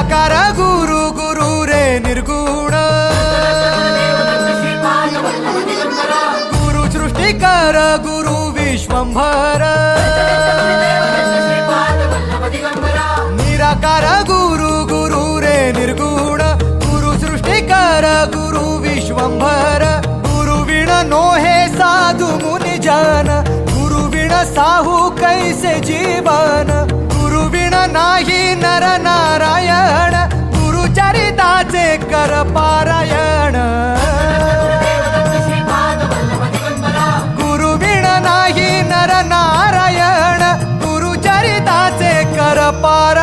निराकार गुरु गुरु रे निर्गुण गुरु सृष्टिकर गुरु विश्वंभर निराकार गुरु गुरु रे निर्गुण गुरु सृष्टिकर गुरु विश्वंभर गुरु विण नोहे साधु मुनि जन गुरु विण साहू कैसे जीवन गुरु विण नाही नर नारायण गुरु चरिताचे कर पारायण गुरु विण नाही नर नारायण गुरु चरिताचे कर पारायण